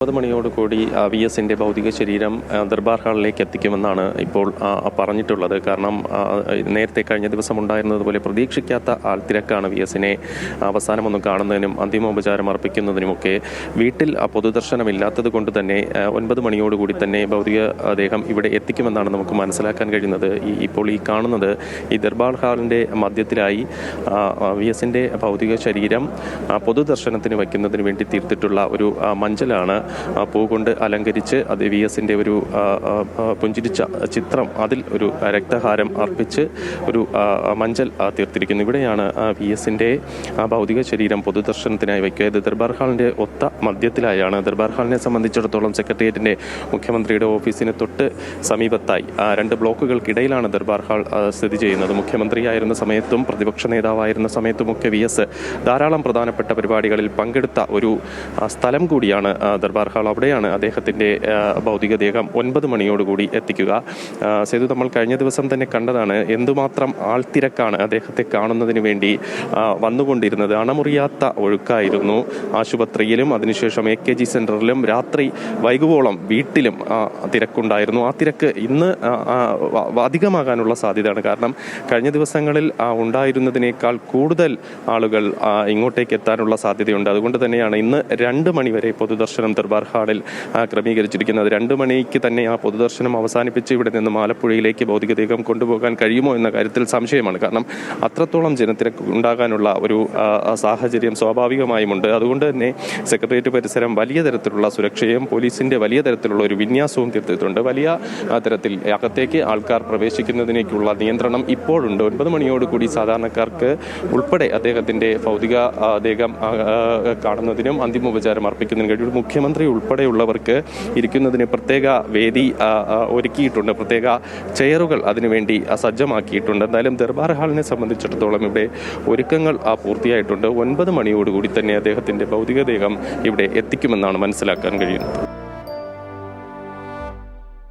9 മണിയോടുകൂടി VS-ന്റെ ഭൗതിക ശരീരം ദർബാർ ഹാളിലേക്ക് എത്തിക്കുമെന്നാണ് ഇപ്പോൾ പറഞ്ഞിട്ടുള്ളത്. കാരണം നേരത്തെ കഴിഞ്ഞ ദിവസം ഉണ്ടായിരുന്നതുപോലെ പ്രതീക്ഷിക്കാത്ത ആൾത്തിരക്കാണ് VS-നെ അവസാനമൊന്ന് കാണുന്നതിനും അന്തിമോപചാരം അർപ്പിക്കുന്നതിനുമൊക്കെ. വീട്ടിൽ പൊതുദർശനമില്ലാത്തത് കൊണ്ട് തന്നെ 9 മണിയോടുകൂടി തന്നെ ഭൗതികദേഹം ഇവിടെ എത്തിക്കുമെന്നാണ് നമുക്ക് മനസ്സിലാക്കാൻ കഴിയുന്നത്. ഇപ്പോൾ ഈ കാണുന്നത് ഈ ദർബാർ ഹാളിൻ്റെ മധ്യത്തിലായി VS-ന്റെ ഭൗതിക ശരീരം പൊതുദർശനത്തിന് വയ്ക്കുന്നതിന് വേണ്ടി തീർത്തിട്ടുള്ള ഒരു മഞ്ചലാണ്. പൂ കൊണ്ട് അലങ്കരിച്ച് അത് VS-ന്റെ ഒരു പുഞ്ചിരിച്ച ചിത്രം, അതിൽ ഒരു രക്തഹാരം അർപ്പിച്ച് ഒരു മഞ്ചൽ തീർത്തിരിക്കുന്നു. ഇവിടെയാണ് VS-ന്റെ ഭൗതിക ശരീരം പൊതുദർശനത്തിനായി വയ്ക്കുക. ദർബാർ ഹാളിൻ്റെ ഒത്ത മധ്യത്തിലായാണ്. ദർബാർ ഹാളിനെ സംബന്ധിച്ചിടത്തോളം സെക്രട്ടേറിയറ്റിൻ്റെ മുഖ്യമന്ത്രിയുടെ ഓഫീസിന് തൊട്ട് സമീപത്തായി 2 ബ്ലോക്കുകൾക്കിടയിലാണ് ദർബാർ ഹാൾ സ്ഥിതി ചെയ്യുന്നത്. മുഖ്യമന്ത്രിയായിരുന്ന സമയത്തും പ്രതിപക്ഷ നേതാവായിരുന്ന സമയത്തുമൊക്കെ VS ധാരാളം പ്രധാനപ്പെട്ട പരിപാടികളിൽ പങ്കെടുത്ത ഒരു സ്ഥലം കൂടിയാണ് ദർബാർ ഹാൾ. അവിടെയാണ് അദ്ദേഹത്തിൻ്റെ ഭൗതികദേഹം 9 മണിയോടുകൂടി എത്തിക്കുക. സേതു, നമ്മൾ കഴിഞ്ഞ ദിവസം തന്നെ കണ്ടതാണ് എന്തുമാത്രം ആൾത്തിരക്കാണ് അദ്ദേഹത്തെ കാണുന്നതിന് വേണ്ടി വന്നുകൊണ്ടിരുന്നത്. അണമുറിയാത്ത ഒഴുക്കായിരുന്നു. ആശുപത്രിയിലും അതിനുശേഷം AKG സെന്ററിലും രാത്രി വൈകുവോളം വീട്ടിലും തിരക്കുണ്ടായിരുന്നു. ആ തിരക്ക് ഇന്ന് അധികമാകാനുള്ള സാധ്യതയാണ്. കാരണം കഴിഞ്ഞ ദിവസങ്ങളിൽ ഉണ്ടായിരുന്നതിനേക്കാൾ കൂടുതൽ ആളുകൾ ഇങ്ങോട്ടേക്ക് എത്താനുള്ള സാധ്യതയുണ്ട്. അതുകൊണ്ട് തന്നെയാണ് ഇന്ന് 2 മണി വരെ പൊതുദർശനം ദർബാർ ഹാളിൽ ക്രമീകരിച്ചിരിക്കുന്നത്. 2 മണിക്ക് തന്നെ ആ പൊതുദർശനം അവസാനിപ്പിച്ച് ഇവിടെ നിന്ന് ആലപ്പുഴയിലേക്ക് ഭൗതികദേഹം കൊണ്ടുപോകാൻ കഴിയുമോ എന്ന കാര്യത്തിൽ സംശയമാണ്. കാരണം അത്രത്തോളം ജനത്തിരക്ക് ഉണ്ടാകാനുള്ള ഒരു സാഹചര്യം സ്വാഭാവികമായുമുണ്ട്. അതുകൊണ്ട് തന്നെ സെക്രട്ടേറിയറ്റ് പരിസരം വലിയ തരത്തിലുള്ള സുരക്ഷയും പോലീസിന്റെ വലിയ തരത്തിലുള്ള ഒരു വിന്യാസവും തീർത്തിട്ടുണ്ട്. വലിയ തരത്തിൽ അകത്തേക്ക് ആൾക്കാർ പ്രവേശിക്കുന്നതിനേക്കുള്ള നിയന്ത്രണം ഇപ്പോഴുണ്ട്. 9 മണിയോടുകൂടി സാധാരണക്കാർക്ക് ഉൾപ്പെടെ അദ്ദേഹത്തിന്റെ ഭൗതികദേഹം കാണുന്നതിനും അന്തിമോപചാരം അർപ്പിക്കുന്നതിനും കഴിയും. മുഖ്യമന്ത്രി ഉൾപ്പെടെയുള്ളവർക്ക് ഇരിക്കുന്നതിന് പ്രത്യേക വേദി ഒരുക്കിയിട്ടുണ്ട്. പ്രത്യേക ചെയറുകൾ അതിനുവേണ്ടി സജ്ജമാക്കിയിട്ടുണ്ട്. എന്തായാലും ദർബാർ ഹാളിനെ സംബന്ധിച്ചിടത്തോളം ഇവിടെ ഒരുക്കങ്ങൾ പൂർത്തിയായിട്ടുണ്ട്. 9 മണിയോടുകൂടി തന്നെ അദ്ദേഹത്തിന്റെ ഭൗതികദേഹം ഇവിടെ എത്തിക്കുമെന്നാണ് മനസ്സിലാക്കാൻ കഴിയുന്നത്.